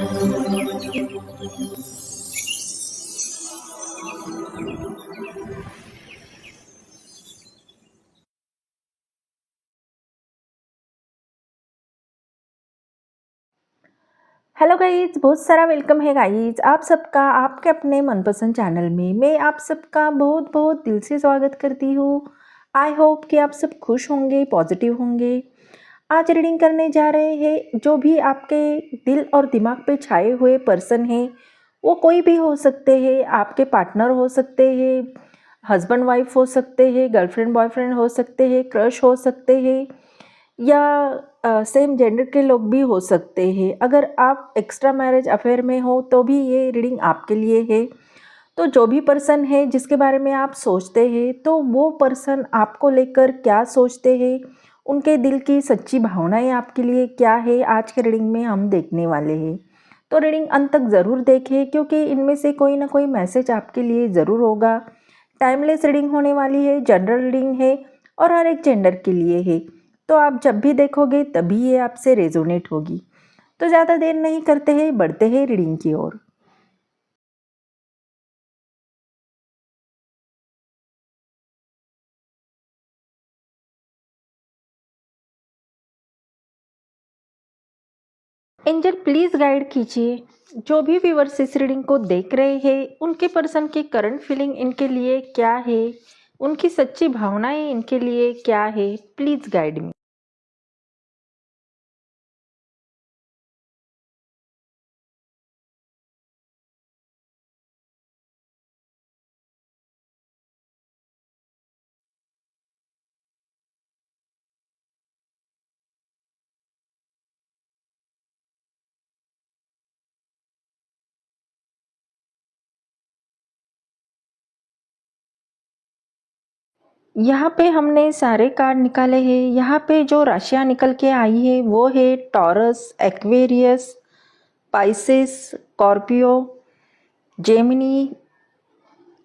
Hello guys, बहुत सारा welcome है गाइज आप सबका आपके अपने मनपसंद चैनल में। मैं आप सबका बहुत बहुत दिल से स्वागत करती हूँ। आई होप कि आप सब खुश होंगे, पॉजिटिव होंगे। आज रीडिंग करने जा रहे हैं। जो भी आपके दिल और दिमाग पे छाए हुए पर्सन हैं, वो कोई भी हो सकते हैं। आपके पार्टनर हो सकते हैं, हस्बैंड वाइफ हो सकते हैं, गर्लफ्रेंड बॉयफ्रेंड हो सकते हैं, क्रश हो सकते हैं, या सेम जेंडर के लोग भी हो सकते हैं। अगर आप एक्स्ट्रा मैरिज अफेयर में हो तो भी ये रीडिंग आपके लिए है। तो जो भी पर्सन है जिसके बारे में आप सोचते हैं, तो वो पर्सन आपको लेकर क्या सोचते हैं, उनके दिल की सच्ची भावनाएं आपके लिए क्या है, आज के रीडिंग में हम देखने वाले हैं। तो रीडिंग अंत तक ज़रूर देखें, क्योंकि इनमें से कोई ना कोई मैसेज आपके लिए ज़रूर होगा। टाइमलेस रीडिंग होने वाली है, जनरल रीडिंग है और हर एक जेंडर के लिए है। तो आप जब भी देखोगे तभी ये आपसे रेजोनेट होगी। तो ज़्यादा देर नहीं करते हैं, बढ़ते हैं रीडिंग की ओर। एंजल प्लीज़ गाइड कीजिए। जो भी व्यूअर्स इस रीडिंग को देख रहे हैं, उनके पर्सन की करंट फीलिंग इनके लिए क्या है, उनकी सच्ची भावनाएं इनके लिए क्या है, प्लीज़ गाइड मी। यहाँ पे हमने सारे कार्ड निकाले हैं। यहाँ पे जो राशियाँ निकल के आई है वो है Taurus, Aquarius, Pisces, Scorpio, Gemini,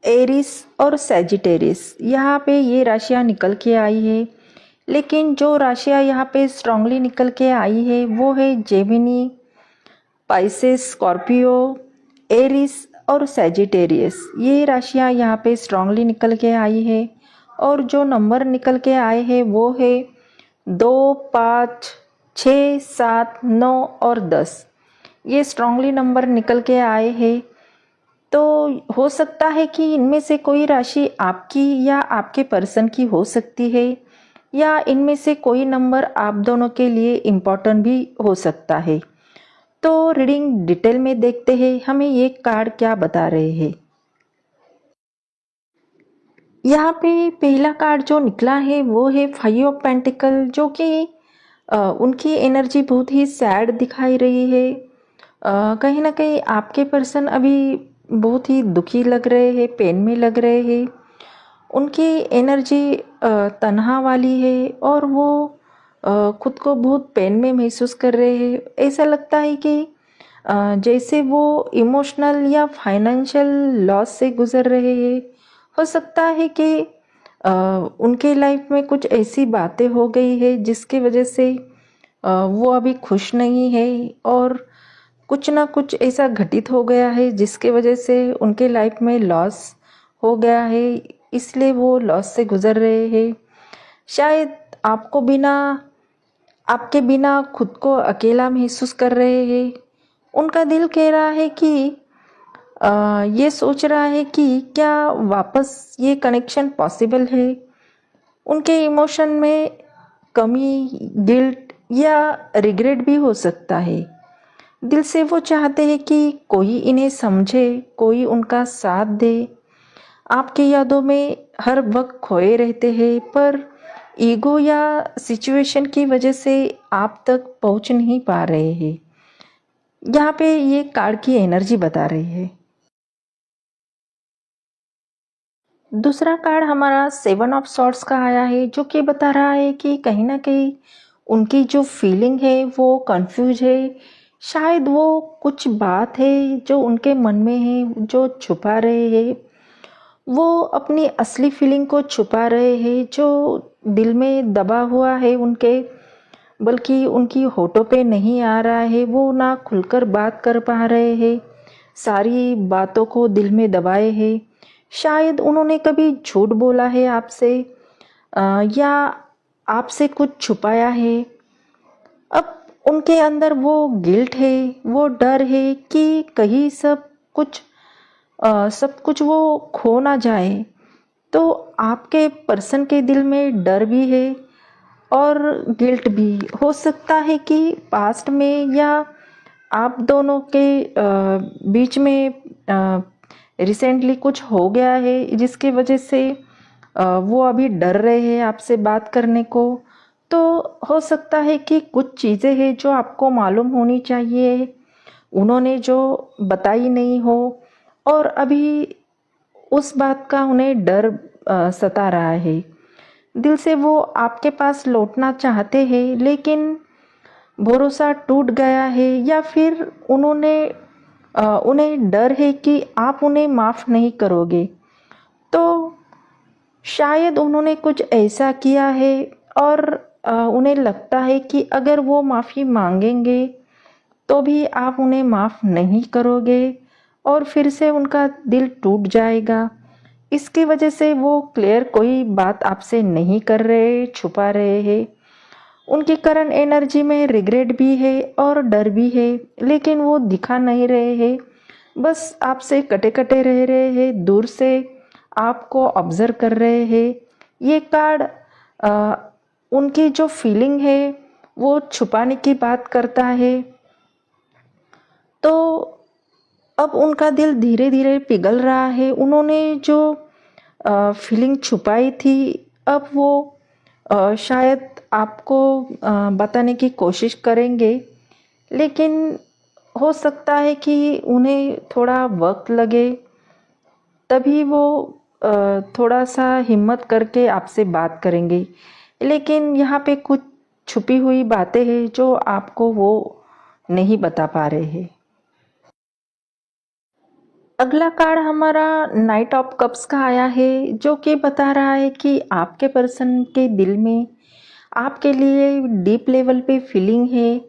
Aries और सैजिटेरियस। यहाँ पे ये राशियाँ निकल के आई है। लेकिन जो राशियाँ यहाँ पे स्ट्रांगली निकल के आई है वो है जेमिनी, पाइसेस, स्कॉर्पियो, एरिस और सैजिटेरियस। ये राशियाँ यहाँ पे स्ट्रांगली निकल के आई है। और जो नंबर निकल के आए हैं वो है 2, 5, 6, 7, 9 और 10। ये स्ट्रांगली नंबर निकल के आए हैं। तो हो सकता है कि इनमें से कोई राशि आपकी या आपके पर्सन की हो सकती है, या इनमें से कोई नंबर आप दोनों के लिए इम्पोर्टेंट भी हो सकता है। तो रीडिंग डिटेल में देखते हैं हमें ये कार्ड क्या बता रहे हैं। यहाँ पे पहला कार्ड जो निकला है वो है 5 ऑफ पेंटिकल, जो कि उनकी एनर्जी बहुत ही सैड दिखाई रही है। कहीं ना कहीं आपके पर्सन अभी बहुत ही दुखी लग रहे हैं, पेन में लग रहे हैं। उनकी एनर्जी तन्हा वाली है और वो खुद को बहुत पेन में महसूस कर रहे हैं। ऐसा लगता है कि जैसे वो इमोशनल या फाइनेंशियल लॉस से गुजर रहे हैं। हो सकता है कि उनके लाइफ में कुछ ऐसी बातें हो गई है जिसकी वजह से वो अभी खुश नहीं है, और कुछ ना कुछ ऐसा घटित हो गया है जिसके वजह से उनके लाइफ में लॉस हो गया है, इसलिए वो लॉस से गुजर रहे हैं। शायद आपके बिना खुद को अकेला महसूस कर रहे हैं। उनका दिल कह रहा है कि ये सोच रहा है कि क्या वापस ये कनेक्शन पॉसिबल है। उनके इमोशन में कमी, गिल्ट या रिग्रेट भी हो सकता है। दिल से वो चाहते हैं कि कोई इन्हें समझे, कोई उनका साथ दे। आपकी यादों में हर वक्त खोए रहते हैं, पर ईगो या सिचुएशन की वजह से आप तक पहुंच नहीं पा रहे हैं। यहाँ पे ये कार्ड की एनर्जी बता रही है। दूसरा कार्ड हमारा 7 ऑफ सॉर्ड्स का आया है, जो कि बता रहा है कि कहीं ना कहीं उनकी जो फीलिंग है वो कंफ्यूज है। शायद वो कुछ बात है जो उनके मन में है जो छुपा रहे हैं। वो अपनी असली फीलिंग को छुपा रहे हैं जो दिल में दबा हुआ है उनके। बल्कि उनकी होठों पे नहीं आ रहा है, वो ना खुलकर बात कर पा रहे हैं, सारी बातों को दिल में दबाए हैं। शायद उन्होंने कभी झूठ बोला है आपसे, या आपसे कुछ छुपाया है। अब उनके अंदर वो गिल्ट है, वो डर है कि कहीं सब कुछ वो खो ना जाए। तो आपके पर्सन के दिल में डर भी है और गिल्ट भी। हो सकता है कि पास्ट में या आप दोनों के बीच में रिसेंटली कुछ हो गया है जिसकी वजह से वो अभी डर रहे हैं आपसे बात करने को। तो हो सकता है कि कुछ चीज़ें हैं जो आपको मालूम होनी चाहिए, उन्होंने जो बताई नहीं हो, और अभी उस बात का उन्हें डर सता रहा है। दिल से वो आपके पास लौटना चाहते हैं, लेकिन भरोसा टूट गया है, या फिर उन्हें डर है कि आप उन्हें माफ़ नहीं करोगे। तो शायद उन्होंने कुछ ऐसा किया है, और उन्हें लगता है कि अगर वो माफ़ी मांगेंगे तो भी आप उन्हें माफ़ नहीं करोगे, और फिर से उनका दिल टूट जाएगा। इसकी वजह से वो क्लियर कोई बात आपसे नहीं कर रहे, छुपा रहे हैं। उनकी करंट एनर्जी में रिग्रेट भी है और डर भी है, लेकिन वो दिखा नहीं रहे हैं। बस आपसे कटे कटे रह रहे हैं, दूर से आपको ऑब्जर्व कर रहे हैं। ये कार्ड उनकी जो फीलिंग है वो छुपाने की बात करता है। तो अब उनका दिल धीरे धीरे पिघल रहा है। उन्होंने जो फीलिंग छुपाई थी, अब वो शायद आपको बताने की कोशिश करेंगे, लेकिन हो सकता है कि उन्हें थोड़ा वक्त लगे, तभी वो थोड़ा सा हिम्मत करके आपसे बात करेंगे। लेकिन यहाँ पे कुछ छुपी हुई बातें हैं जो आपको वो नहीं बता पा रहे हैं। अगला कार्ड हमारा नाइट ऑफ कप्स का आया है, जो कि बता रहा है कि आपके पर्सन के दिल में आपके लिए डीप लेवल पे फीलिंग है,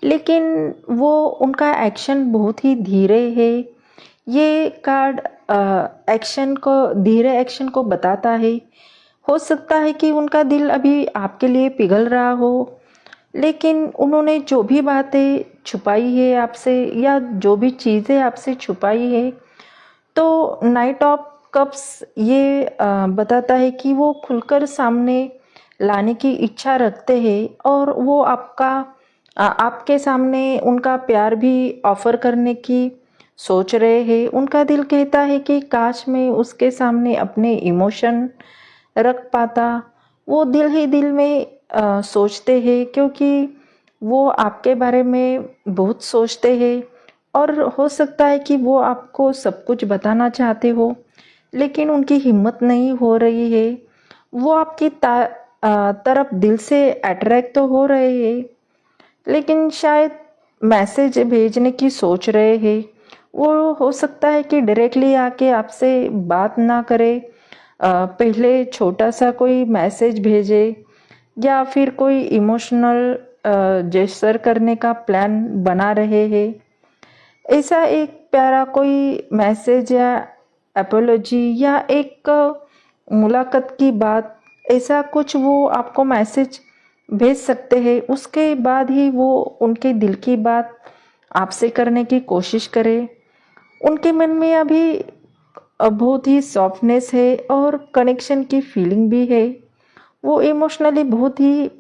लेकिन वो उनका एक्शन बहुत ही धीरे है। ये कार्ड धीरे एक्शन को बताता है। हो सकता है कि उनका दिल अभी आपके लिए पिघल रहा हो, लेकिन उन्होंने जो भी बातें छुपाई है आपसे, या जो भी चीज़ें आपसे छुपाई है, तो नाइट ऑफ कप्स ये बताता है कि वो खुलकर सामने लाने की इच्छा रखते हैं, और वो आपके सामने उनका प्यार भी ऑफर करने की सोच रहे हैं। उनका दिल कहता है कि काश मैं उसके सामने अपने इमोशन रख पाता। वो दिल ही दिल में सोचते हैं, क्योंकि वो आपके बारे में बहुत सोचते हैं, और हो सकता है कि वो आपको सब कुछ बताना चाहते हो, लेकिन उनकी हिम्मत नहीं हो रही है। वो आपकी तरफ दिल से अट्रैक्ट तो हो रहे हैं, लेकिन शायद मैसेज भेजने की सोच रहे हैं। वो हो सकता है कि डायरेक्टली आके आपसे बात ना करे, पहले छोटा सा कोई मैसेज भेजे, या फिर कोई इमोशनल जेस्चर करने का प्लान बना रहे हैं। ऐसा एक प्यारा कोई मैसेज या एपोलॉजी या एक मुलाकात की बात, ऐसा कुछ वो आपको मैसेज भेज सकते हैं। उसके बाद ही वो उनके दिल की बात आपसे करने की कोशिश करें। उनके मन में अभी बहुत ही सॉफ्टनेस है और कनेक्शन की फीलिंग भी है। वो इमोशनली बहुत ही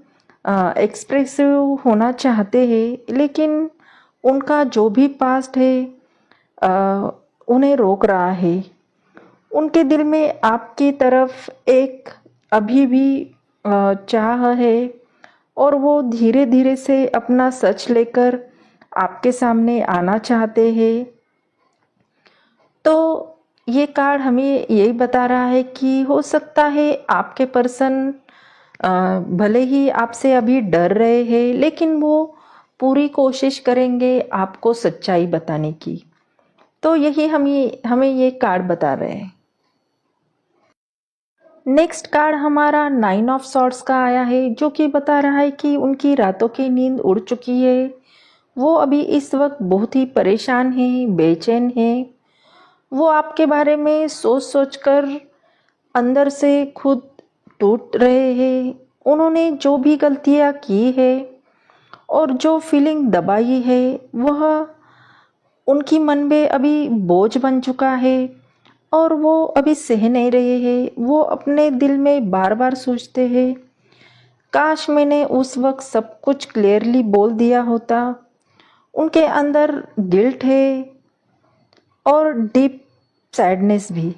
एक्सप्रेसिव होना चाहते हैं, लेकिन उनका जो भी पास्ट है उन्हें रोक रहा है। उनके दिल में आपकी तरफ एक अभी भी चाह है, और वो धीरे धीरे से अपना सच लेकर आपके सामने आना चाहते हैं। तो ये कार्ड हमें यही बता रहा है कि हो सकता है आपके पर्सन भले ही आपसे अभी डर रहे हैं, लेकिन वो पूरी कोशिश करेंगे आपको सच्चाई बताने की। तो यही हमें ये कार्ड बता रहे हैं। नेक्स्ट कार्ड हमारा 9 ऑफ सॉर्ड्स का आया है, जो कि बता रहा है कि उनकी रातों की नींद उड़ चुकी है। वो अभी इस वक्त बहुत ही परेशान हैं, बेचैन हैं। वो आपके बारे में सोच सोच कर अंदर से खुद टूट रहे हैं। उन्होंने जो भी गलतियाँ की है और जो फीलिंग दबाई है, वह उनकी मन में अभी बोझ बन चुका है और वो अभी सह नहीं रहे हैं। वो अपने दिल में बार बार सोचते हैं, काश मैंने उस वक्त सब कुछ क्लियरली बोल दिया होता। उनके अंदर गिल्ट है और डीप सैडनेस भी।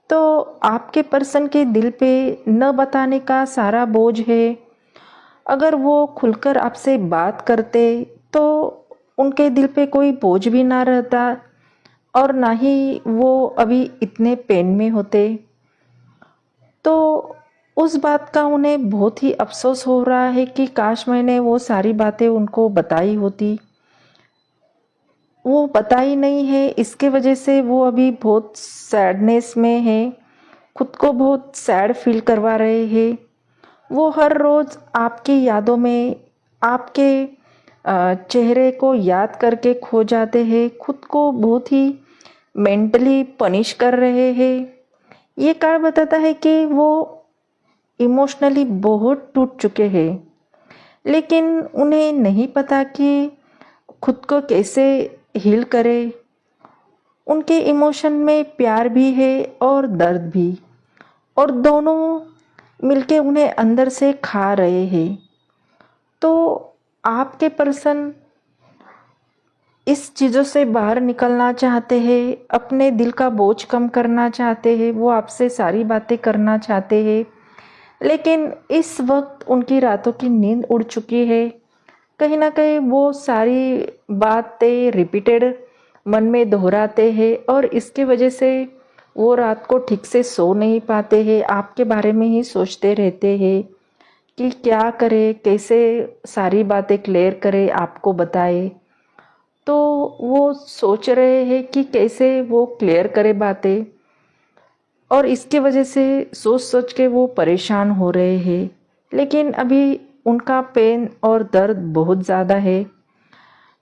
तो आपके पर्सन के दिल पे न बताने का सारा बोझ है। अगर वो खुलकर आपसे बात करते तो उनके दिल पे कोई बोझ भी ना रहता और ना ही वो अभी इतने पेन में होते। तो उस बात का उन्हें बहुत ही अफसोस हो रहा है कि काश मैंने वो सारी बातें उनको बताई होती। वो बताई नहीं है, इसके वजह से वो अभी बहुत सैडनेस में है, खुद को बहुत सैड फील करवा रहे हैं। वो हर रोज़ आपकी यादों में आपके चेहरे को याद करके खो जाते हैं, खुद को बहुत ही मेंटली पनिश कर रहे हैं। ये कार्ड बताता है कि वो इमोशनली बहुत टूट चुके हैं, लेकिन उन्हें नहीं पता कि खुद को कैसे हील करें। उनके इमोशन में प्यार भी है और दर्द भी, और दोनों मिलके उन्हें अंदर से खा रहे हैं। तो आपके पर्सन इस चीज़ों से बाहर निकलना चाहते हैं, अपने दिल का बोझ कम करना चाहते हैं, वो आपसे सारी बातें करना चाहते हैं, लेकिन इस वक्त उनकी रातों की नींद उड़ चुकी है। कहीं ना कहीं वो सारी बातें रिपीटेड मन में दोहराते हैं और इसकी वजह से वो रात को ठीक से सो नहीं पाते हैं, आपके बारे में ही सोचते रहते हैं कि क्या करे, कैसे सारी बातें क्लियर करे, आपको बताए। तो वो सोच रहे हैं कि कैसे वो क्लियर करे बातें, और इसके वजह से सोच सोच के वो परेशान हो रहे हैं, लेकिन अभी उनका पेन और दर्द बहुत ज़्यादा है।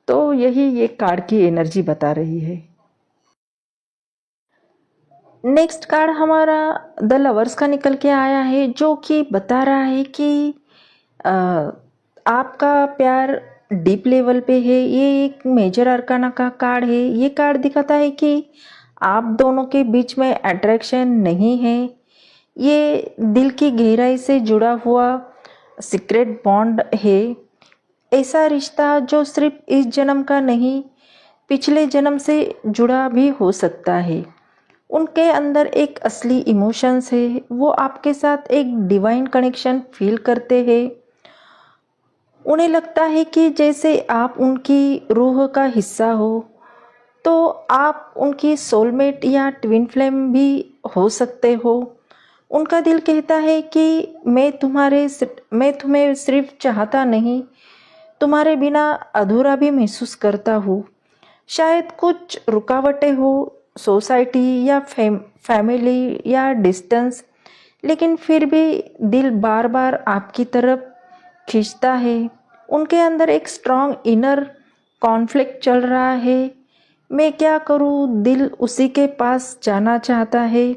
तो यही ये कार्ड की एनर्जी बता रही है। नेक्स्ट कार्ड हमारा द लवर्स का निकल के आया है, जो कि बता रहा है कि अ, आपका प्यार डीप लेवल पे है। ये एक मेजर अरकाना का कार्ड है। ये कार्ड दिखाता है कि आप दोनों के बीच में अट्रैक्शन नहीं है, ये दिल की गहराई से जुड़ा हुआ सीक्रेट बॉन्ड है। ऐसा रिश्ता जो सिर्फ इस जन्म का नहीं, पिछले जन्म से जुड़ा भी हो सकता है। उनके अंदर एक असली इमोशंस है, वो आपके साथ एक डिवाइन कनेक्शन फील करते हैं। उन्हें लगता है कि जैसे आप उनकी रूह का हिस्सा हो, तो आप उनकी सोलमेट या ट्विन फ्लेम भी हो सकते हो। उनका दिल कहता है कि मैं तुम्हें सिर्फ चाहता नहीं, तुम्हारे बिना अधूरा भी महसूस करता हूँ। शायद कुछ रुकावटें हो, सोसाइटी या फैमिली या डिस्टेंस, लेकिन फिर भी दिल बार बार आपकी तरफ खींचता है। उनके अंदर एक स्ट्रॉन्ग इनर कॉन्फ्लिक्ट चल रहा है। मैं क्या करूँ, दिल उसी के पास जाना चाहता है।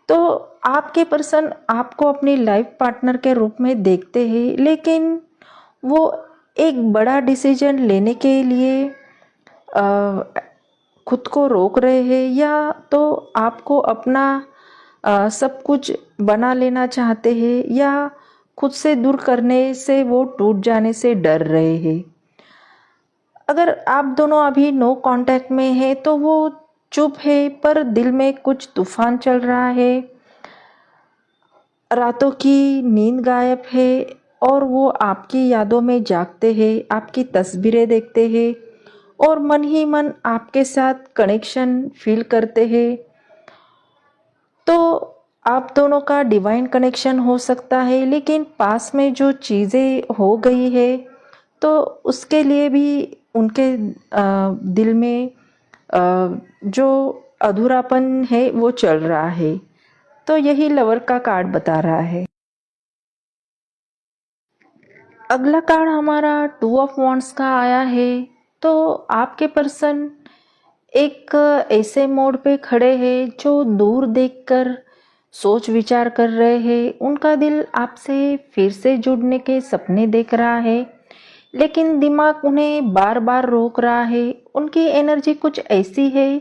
तो आपके पर्सन आपको अपनी लाइफ पार्टनर के रूप में देखते हैं, लेकिन वो एक बड़ा डिसीजन लेने के लिए खुद को रोक रहे हैं, या तो आपको अपना सब कुछ बना लेना चाहते हैं, या खुद से दूर करने से वो टूट जाने से डर रहे हैं। अगर आप दोनों अभी नो कांटेक्ट में हैं तो वो चुप है, पर दिल में कुछ तूफान चल रहा है। रातों की नींद गायब है और वो आपकी यादों में जागते हैं, आपकी तस्वीरें देखते हैं और मन ही मन आपके साथ कनेक्शन फील करते हैं। तो आप दोनों का डिवाइन कनेक्शन हो सकता है, लेकिन पास में जो चीज़ें हो गई है तो उसके लिए भी उनके दिल में जो अधूरापन है वो चल रहा है। तो यही लवर का कार्ड बता रहा है। अगला कार्ड हमारा 2 ऑफ वॉन्ड्स का आया है। तो आपके पर्सन एक ऐसे मोड़ पे खड़े हैं जो दूर देखकर सोच विचार कर रहे हैं। उनका दिल आपसे फिर से जुड़ने के सपने देख रहा है, लेकिन दिमाग उन्हें बार बार रोक रहा है। उनकी एनर्जी कुछ ऐसी है,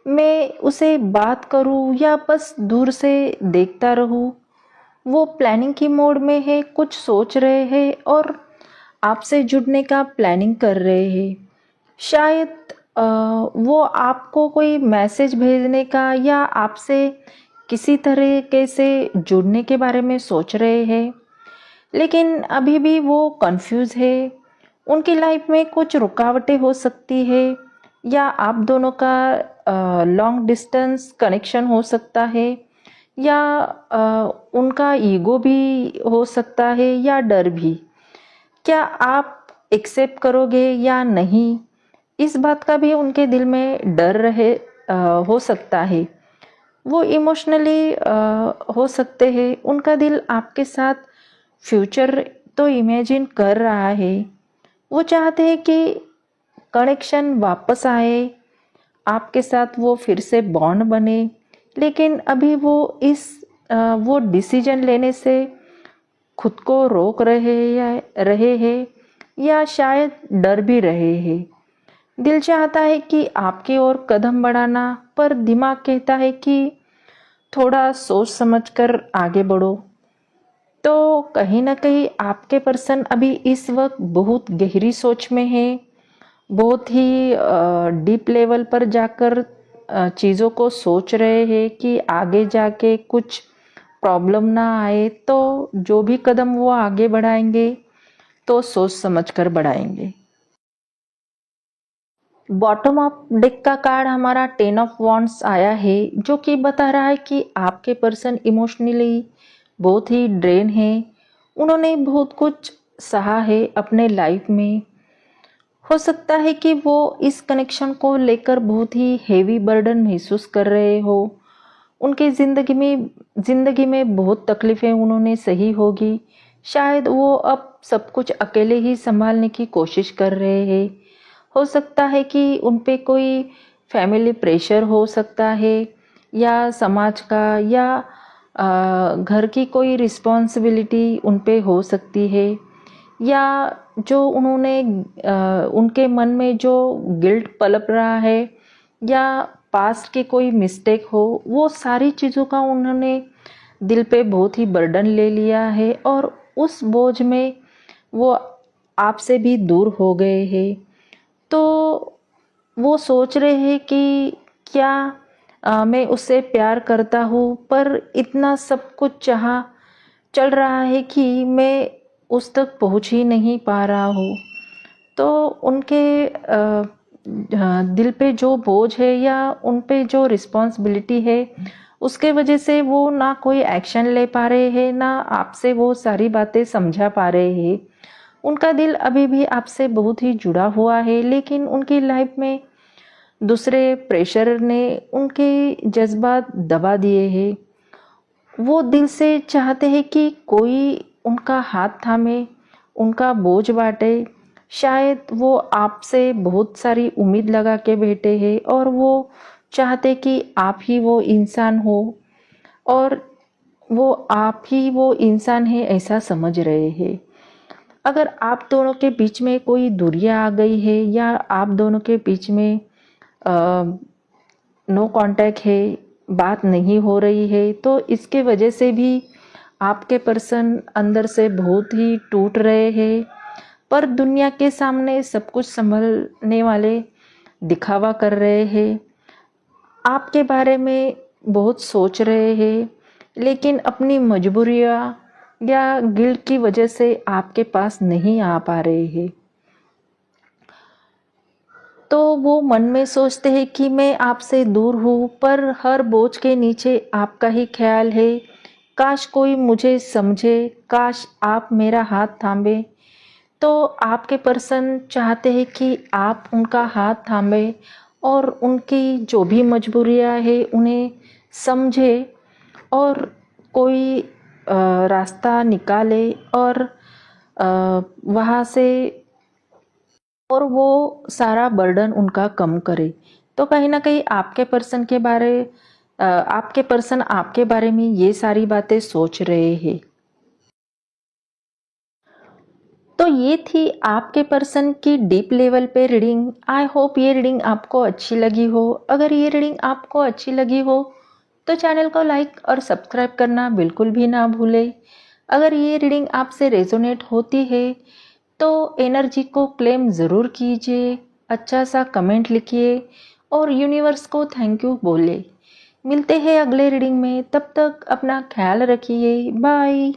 मैं उसे बात करूं या बस दूर से देखता रहूं। वो प्लानिंग की मोड में है, कुछ सोच रहे हैं और आपसे जुड़ने का प्लानिंग कर रहे हैं। शायद वो आपको कोई मैसेज भेजने का या आपसे किसी तरीके से जुड़ने के बारे में सोच रहे हैं, लेकिन अभी भी वो कंफ्यूज है। उनकी लाइफ में कुछ रुकावटें हो सकती है, या आप दोनों का लॉन्ग डिस्टेंस कनेक्शन हो सकता है, या उनका ईगो भी हो सकता है, या डर भी। क्या आप एक्सेप्ट करोगे या नहीं, इस बात का भी उनके दिल में डर हो सकता है। वो इमोशनली हो सकते हैं। उनका दिल आपके साथ फ्यूचर तो इमेजिन कर रहा है। वो चाहते हैं कि कनेक्शन वापस आए, आपके साथ वो फिर से बॉन्ड बने, लेकिन अभी वो डिसीजन लेने से खुद को रोक रहे हैं, या शायद डर भी रहे हैं। दिल चाहता है कि आपकी ओर कदम बढ़ाना, पर दिमाग कहता है कि थोड़ा सोच समझकर आगे बढ़ो। तो कहीं ना कहीं आपके पर्सन अभी इस वक्त बहुत गहरी सोच में है, बहुत ही डीप लेवल पर जाकर चीज़ों को सोच रहे हैं कि आगे जाके कुछ प्रॉब्लम ना आए। तो जो भी कदम वो आगे बढ़ाएंगे तो सोच समझकर बढ़ाएंगे। बॉटम ऑफ डेक का कार्ड हमारा 10 ऑफ वॉन्ड्स आया है, जो कि बता रहा है कि आपके पर्सन इमोशनली बहुत ही ड्रेन है। उन्होंने बहुत कुछ सहा है अपने लाइफ में। हो सकता है कि वो इस कनेक्शन को लेकर बहुत ही हेवी बर्डन महसूस कर रहे हो। उनके ज़िंदगी में बहुत तकलीफ़ें उन्होंने सही होगी। शायद वो अब सब कुछ अकेले ही संभालने की कोशिश कर रहे हैं। हो सकता है कि उन पे कोई फैमिली प्रेशर हो सकता है, या समाज का, या घर की कोई रिस्पॉन्सिबिलिटी उन पे हो सकती है, या जो उनके मन में जो गिल्ट पलप रहा है, या पास्ट की कोई मिस्टेक हो, वो सारी चीज़ों का उन्होंने दिल पे बहुत ही बर्डन ले लिया है, और उस बोझ में वो आपसे भी दूर हो गए हैं। तो वो सोच रहे हैं कि क्या मैं उससे प्यार करता हूँ, पर इतना सब कुछ चल रहा है कि मैं उस तक पहुँच ही नहीं पा रहा हूँ। तो उनके दिल पे जो बोझ है, या उन पे जो रिस्पॉन्सिबिलिटी है, उसके वजह से वो ना कोई एक्शन ले पा रहे हैं, ना आपसे वो सारी बातें समझा पा रहे हैं। उनका दिल अभी भी आपसे बहुत ही जुड़ा हुआ है, लेकिन उनकी लाइफ में दूसरे प्रेशर ने उनके जज्बात दबा दिए हैं। वो दिल से चाहते हैं कि कोई उनका हाथ थामे, उनका बोझ बांटे। शायद वो आपसे बहुत सारी उम्मीद लगा के बैठे हैं, और वो चाहते कि आप ही वो इंसान हो, और वो आप ही वो इंसान है ऐसा समझ रहे हैं। अगर आप दोनों के बीच में कोई दूरियां आ गई है, या आप दोनों के बीच में नो कांटेक्ट है, बात नहीं हो रही है, तो इसके वजह से भी आपके पर्सन अंदर से बहुत ही टूट रहे हैं, पर दुनिया के सामने सब कुछ संभलने वाले दिखावा कर रहे हैं। आपके बारे में बहुत सोच रहे हैं, लेकिन अपनी मजबूरियाँ या गिल्ट की वजह से आपके पास नहीं आ पा रहे हैं। तो वो मन में सोचते हैं कि मैं आपसे दूर हूँ, पर हर बोझ के नीचे आपका ही ख्याल है। काश कोई मुझे समझे, काश आप मेरा हाथ थामे। तो आपके पर्सन चाहते हैं कि आप उनका हाथ थामे, और उनकी जो भी मजबूरियाँ हैं उन्हें समझे, और कोई रास्ता निकाले और वहाँ से और वो सारा बर्डन उनका कम करे। तो कहीं ना कहीं आपके पर्सन आपके बारे में ये सारी बातें सोच रहे हैं। तो ये थी आपके पर्सन की डीप लेवल पे रीडिंग। आई होप ये रीडिंग आपको अच्छी लगी हो। अगर ये रीडिंग आपको अच्छी लगी हो तो चैनल को लाइक और सब्सक्राइब करना बिल्कुल भी ना भूले। अगर ये रीडिंग आपसे रेजोनेट होती है तो एनर्जी को क्लेम ज़रूर कीजिए, अच्छा सा कमेंट लिखिए और यूनिवर्स को थैंक यू बोले। मिलते हैं अगले रीडिंग में, तब तक अपना ख्याल रखिए। बाय।